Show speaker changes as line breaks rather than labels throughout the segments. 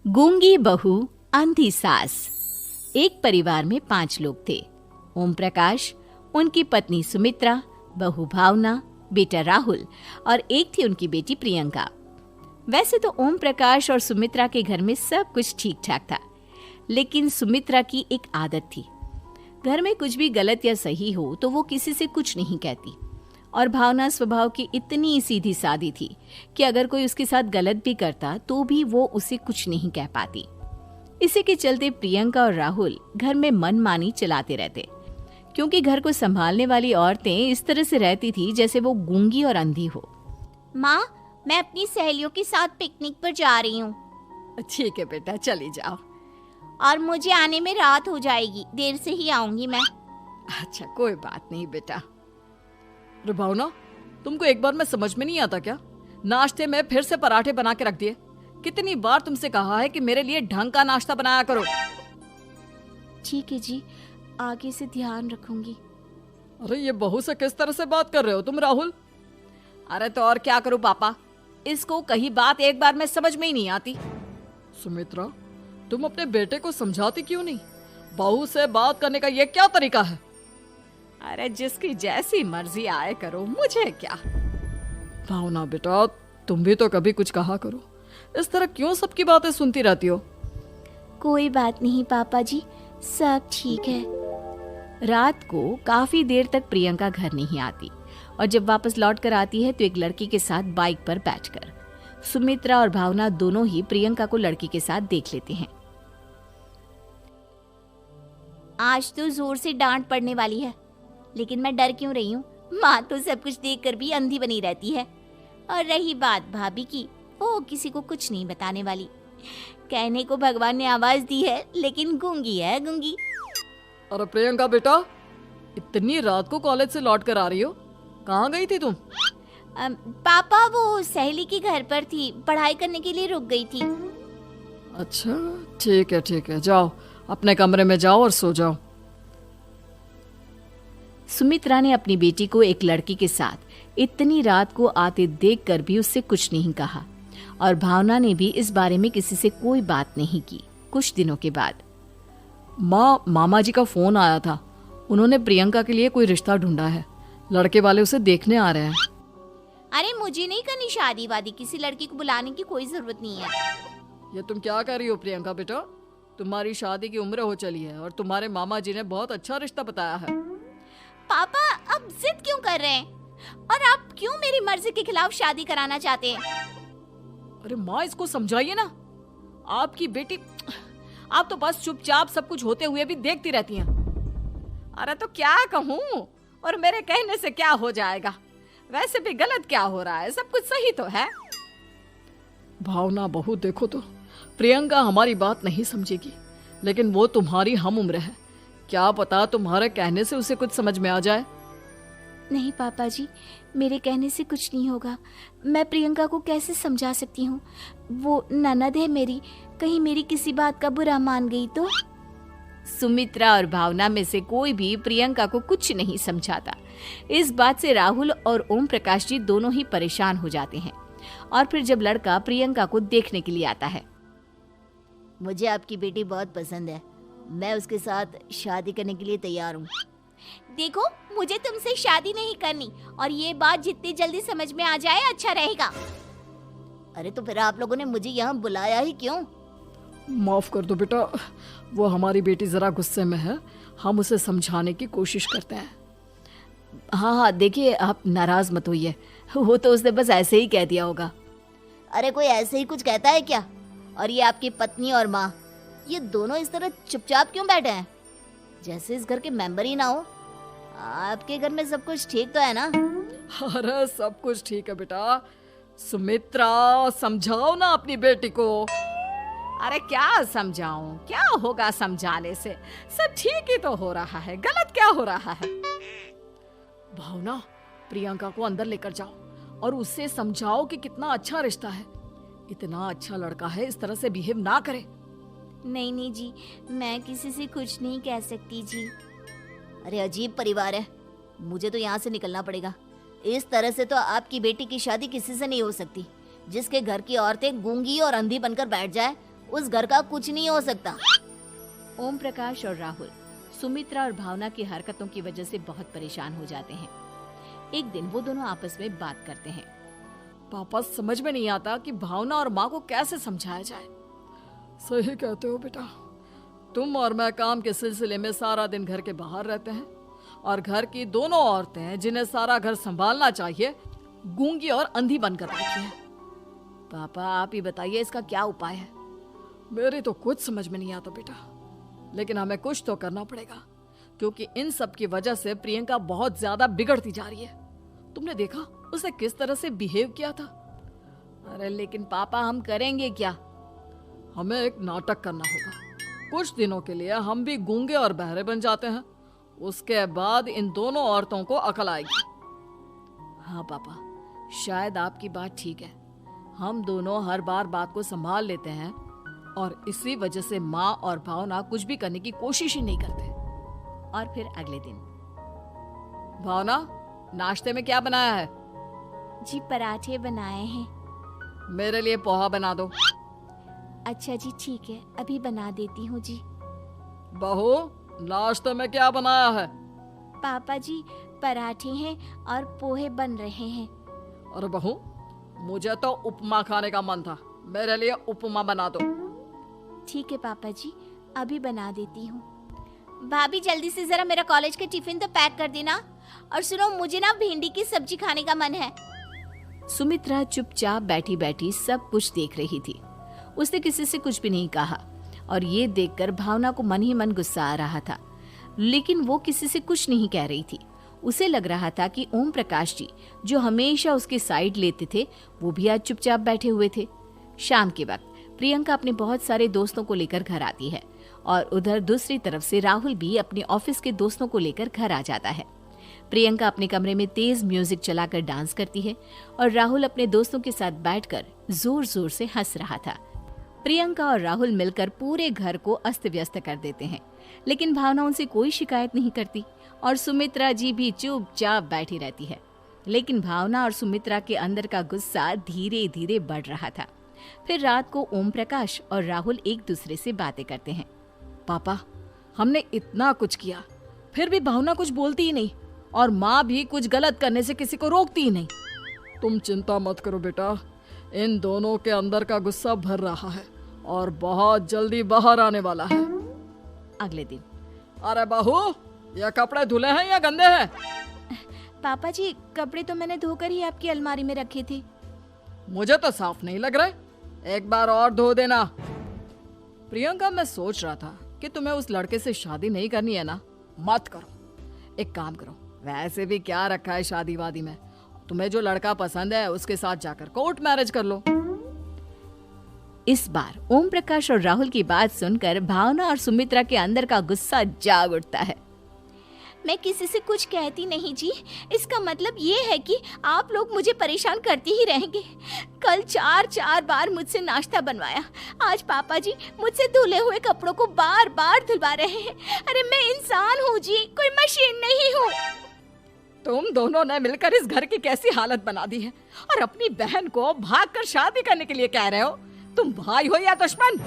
गूंगी बहू अंधी सास। एक परिवार में 5 लोग थे। ओम प्रकाश, उनकी पत्नी सुमित्रा, बहू भावना, बेटा राहुल और एक थी उनकी बेटी प्रियंका। वैसे तो ओम प्रकाश और सुमित्रा के घर में सब कुछ ठीक ठाक था, लेकिन सुमित्रा की एक आदत थी। घर में कुछ भी गलत या सही हो तो वो किसी से कुछ नहीं कहती, और भावना स्वभाव की इतनी सीधी सादी थी कि अगर कोई उसके साथ गलत भी करता तो भी वो उसे कुछ नहीं कह पाती। इसी के चलते प्रियंका और राहुल घर में मनमानी चलाते रहते, क्योंकि घर को संभालने वाली औरतें इस तरह से रहती थी जैसे वो गूंगी और अंधी हो।
माँ, मैं अपनी सहेलियों के साथ पिकनिक पर जा रही हूँ।
ठीक है बेटा, चली जाओ।
और मुझे आने में रात हो जाएगी, देर से ही आऊंगी मैं।
अच्छा, कोई बात नहीं बेटा। अरे भावना, तुमको एक बार में समझ में नहीं आता क्या? नाश्ते में फिर से पराठे बना के रख दिए। कितनी बार तुमसे कहा है कि मेरे लिए ढंग का नाश्ता बनाया करो।
ठीक है जी, आगे से ध्यान रखूंगी।
अरे ये बहू से किस तरह से बात कर रहे हो तुम राहुल? अरे तो और क्या करूं पापा, इसको कही बात एक बार में समझ में ही नहीं आती। सुमित्रा, तुम अपने बेटे को समझाती क्यों नहीं? बहू से बात करने का ये क्या तरीका है? अरे जिसकी जैसी मर्जी आए करो, मुझे क्या। भावना बेटा, तुम भी तो कभी कुछ कहा करो। इस तरह क्यों सबकी बातें सुनती रहती हो?
कोई बात नहीं पापा जी, सब ठीक है।
रात को काफी देर तक प्रियंका घर नहीं आती, और जब वापस लौट कर आती है तो एक लड़की के साथ बाइक पर बैठकर। सुमित्रा और भावना दोनों ही प्रियंका को लड़की के साथ देख लेते हैं।
आज तो जोर से डांट पड़ने वाली है, लेकिन मैं डर क्यों रही हूँ? माँ तो सब कुछ देखकर भी अंधी बनी रहती है। और रही बात भाभी की, वो किसी को कुछ नहीं बताने वाली। कहने को भगवान ने आवाज दी है, लेकिन गूंगी है गूंगी।
अरे प्रियंका बेटा, इतनी रात को कॉलेज से लौट कर आ रही हो? कहाँ गई थी तुम?
पापा, वो सहेली के घर पर थी, पढ़ाई करने के लिए रुक गई थी।
अच्छा, ठीक है, जाओ अपने कमरे में जाओ और सो जाओ। सुमित्रा ने अपनी बेटी को एक लड़की के साथ इतनी रात को आते देखकर भी उससे कुछ नहीं कहा, और भावना ने भी इस बारे में किसी से कोई बात नहीं की। कुछ दिनों के बाद मामा जी का फोन आया था। उन्होंने प्रियंका के लिए कोई रिश्ता ढूंढा है। लड़के वाले उसे देखने आ रहे हैं।
अरे मुझे नहीं करनी शादी वादी, किसी लड़की को बुलाने की कोई जरूरत नहीं है।
ये तुम क्या कर रही हो प्रियंका बेटा? तुम्हारी शादी की उम्र हो चली है और तुम्हारे मामा जी ने बहुत अच्छा रिश्ता बताया है।
पापा, अब जिद क्यों कर रहे हैं? और आप क्यों मेरी मर्जी के खिलाफ शादी कराना चाहते हैं?
अरे माँ, इसको समझाइए ना। आपकी बेटी, आप तो बस चुपचाप सब कुछ होते हुए भी देखती रहती हैं। अरे तो क्या कहूँ, और मेरे कहने से क्या हो जाएगा? वैसे भी गलत क्या हो रहा है, सब कुछ सही तो है। भावना बहू, देखो तो प्रियंका हमारी बात नहीं समझेगी, लेकिन वो तुम्हारी हम उम्र है। क्या पता तुम्हारे कहने से उसे कुछ समझ में आ जाए।
नहीं पापा जी, मेरे कहने से कुछ नहीं होगा। मैं प्रियंका को कैसे समझा सकती हूँ? वो ननद है मेरी, कहीं मेरी किसी बात का बुरा मान गई तो?
सुमित्रा और भावना में से कोई भी प्रियंका को कुछ नहीं समझाता। इस बात से राहुल और ओम प्रकाश जी दोनों ही परेशान हो जाते हैं। और फिर जब लड़का प्रियंका को देखने के लिए आता है,
मुझे आपकी बेटी बहुत पसंद है, मैं उसके साथ शादी करने के लिए तैयार हूँ। देखो, मुझे तुमसे शादी नहीं करनी, और ये बात जितनी जल्दी समझ में आ जाए अच्छा रहेगा। अरे तो फिर आप लोगों ने मुझे यहाँ बुलाया ही क्यों?
माफ कर दो बेटा, वो हमारी बेटी जरा गुस्से में है, हम उसे समझाने की कोशिश करते हैं। हाँ, देखिए आप नाराज मत होइए, वो तो उसने बस ऐसे ही कह दिया होगा।
अरे कोई ऐसे ही कुछ कहता है क्या? और ये आपकी पत्नी और माँ, ये दोनों इस तरह चुपचाप क्यों बैठे हैं, जैसे इस घर के मेंबर ही ना हो? आपके घर में सब कुछ ठीक तो है ना?
अरे सब कुछ ठीक है बेटा। सुमित्रा, समझाओ ना अपनी बेटी को। अरे क्या समझाऊं, क्या होगा समझाने से? सब ठीक ही तो हो रहा है, गलत क्या हो रहा है? भावना, प्रियंका को अंदर लेकर जाओ और उससे समझाओ कि कितना अच्छा रिश्ता है। इतना अच्छा लड़का है, इस तरह से बिहेव ना करे।
नहीं जी, मैं किसी से कुछ नहीं कह सकती जी। अरे अजीब परिवार है, मुझे तो यहाँ से निकलना पड़ेगा। इस तरह से तो आपकी बेटी की शादी किसी से नहीं हो सकती। जिसके घर की औरतें गूंगी और अंधी बनकर बैठ जाए, उस घर का कुछ नहीं हो सकता।
ओम प्रकाश और राहुल सुमित्रा और भावना की हरकतों की वजह से बहुत परेशान हो जाते हैं। एक दिन वो दोनों आपस में बात करते हैं।
पापा, समझ में नहीं आता कि भावना और माँ को कैसे समझाया जाए। सही कहते हो बेटा, तुम और मैं काम के सिलसिले में सारा दिन घर के बाहर रहते हैं और घर की दोनों औरतें जिन्हें सारा घर संभालना चाहिए गूंगी और अंधी बनकर बैठी हैं।
पापा आप ही बताइए इसका क्या उपाय है।
मेरी तो कुछ समझ में नहीं आता बेटा, लेकिन हमें कुछ तो करना पड़ेगा क्योंकि इन सब की वजह से प्रियंका बहुत ज्यादा बिगड़ती जा रही है। तुमने देखा उसने किस तरह से बिहेव किया था।
अरे लेकिन पापा हम करेंगे क्या?
हमें एक नाटक करना होगा। कुछ दिनों के लिए हम भी गूंगे और बहरे बन जाते हैं, उसके बाद इन दोनों औरतों को अकल आएगी।
हाँ पापा, शायद आपकी बात ठीक है। हम दोनों हर बार बात को संभाल लेते हैं और इसी वजह से माँ और भावना कुछ भी करने की कोशिश ही नहीं करते। और फिर अगले दिन,
भावना, नाश्ते में क्या बनाया है?
जी पराठे बनाए हैं।
मेरे लिए पोहा बना दो।
अच्छा जी ठीक है, अभी बना देती हूँ जी।
बहू, नाश्ते में क्या बनाया है?
पापा जी पराठे हैं और पोहे बन रहे हैं।
अरे बहू, मुझे तो उपमा खाने का मन था, मेरे लिए उपमा बना दो।
ठीक है पापा जी, अभी बना देती हूँ। भाभी जल्दी से जरा मेरा कॉलेज का टिफिन तो पैक कर देना। और सुनो, मुझे ना भिंडी की सब्जी खाने का मन है।
सुमित्रा चुपचाप बैठी बैठी सब कुछ देख रही थी। उसने किसी से कुछ भी नहीं कहा और ये देखकर भावना को मन ही मन गुस्सा आ रहा था, लेकिन वो किसी से कुछ नहीं कह रही थी। उसे लग रहा था कि ओम प्रकाश जी जो हमेशा उसकी साइड लेते थे वो भी आज चुपचाप बैठे हुए थे। शाम के वक्त प्रियंका अपने बहुत सारे दोस्तों को लेकर घर आती है और उधर दूसरी तरफ से राहुल भी अपने ऑफिस के दोस्तों को लेकर घर आ जाता है। प्रियंका अपने कमरे में तेज म्यूजिक चलाकर डांस करती है और राहुल अपने दोस्तों के साथ बैठकर जोर जोर से हंस रहा था। प्रियंका और राहुल मिलकर पूरे घर को अस्त व्यस्त कर देते हैं, लेकिन भावना उनसे कोई शिकायत नहीं करती और सुमित्रा जी भी चुपचाप बैठी रहती है। लेकिन भावना और सुमित्रा के अंदर का गुस्सा धीरे धीरे बढ़ रहा था। फिर रात को ओम प्रकाश और राहुल एक दूसरे से बातें करते हैं।
पापा, हमने इतना कुछ किया फिर भी भावना कुछ बोलती ही नहीं और माँ भी कुछ गलत करने से किसी को रोकती ही नहीं। तुम चिंता मत करो बेटा, इन दोनों के अंदर का गुस्सा भर रहा है और बहुत जल्दी बाहर आने वाला है।
अगले दिन,
अरे बहू, ये कपड़े धुले हैं या गंदे हैं?
पापा जी कपड़े तो मैंने धोकर ही आपकी अलमारी में रखे थे।
मुझे तो साफ नहीं लग रहे, एक बार और धो देना। प्रियंका, मैं सोच रहा था कि तुम्हें उस लड़के से शादी नहीं करनी है ना, मत करो। एक काम करो, वैसे भी क्या रखा है शादी वादी में, तुम्हें जो लड़का पसंद है उसके साथ जाकर कोर्ट मैरिज कर लो।
इस बार ओम प्रकाश और राहुल की बात सुनकर भावना और सुमित्रा के अंदर का गुस्सा जाग उठता है।
मैं किसी से कुछ कहती नहीं जी, इसका मतलब ये है कि आप लोग मुझे परेशान करते ही रहेंगे। कल 4 बार मुझसे नाश्ता बनवाया, आज पापा जी मुझसे धुले हुए कपड़ों को बार बार धुलवा रहे हैं। अरे मैं इंसान हूँ जी, कोई मशीन नहीं हूँ।
तुम दोनों ने मिलकर इस घर की कैसी हालत बना दी है और अपनी बहन को भागकर शादी करने के लिए कह रहे हो। तुम भाई हो या दुश्मन?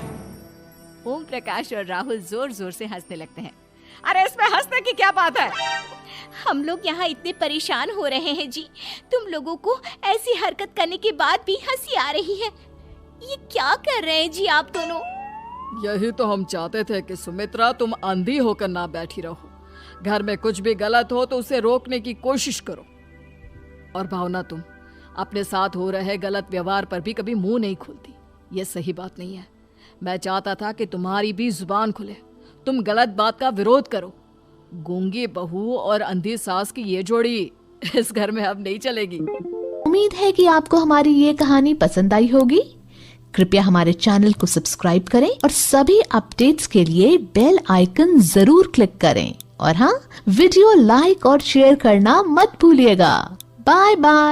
ओम प्रकाश और राहुल जोर जोर से हंसने लगते हैं।
अरे इसमें हंसने की क्या बात है?
हम लोग यहाँ इतने परेशान हो रहे हैं जी, तुम लोगों को ऐसी हरकत करने के बाद भी हंसी आ रही है। ये क्या कर रहे हैं जी आप दोनों?
यही तो हम चाहते थे कि सुमित्रा तुम अंधी होकर ना बैठी रहो। घर में कुछ भी गलत हो तो उसे रोकने की कोशिश करो। और भावना, तुम अपने साथ हो रहे गलत व्यवहार पर भी कभी मुंह नहीं खोलती, ये सही बात नहीं है। मैं चाहता था कि तुम्हारी भी जुबान खुले, तुम गलत बात का विरोध करो। गूंगी बहू और अंधी सास की ये जोड़ी इस घर में अब नहीं चलेगी।
उम्मीद है कि आपको हमारी ये कहानी पसंद आई होगी। कृपया हमारे चैनल को सब्सक्राइब करें और सभी अपडेट्स के लिए बेल आइकन जरूर क्लिक करें। और हाँ, वीडियो लाइक और शेयर करना मत भूलिएगा। Bye bye.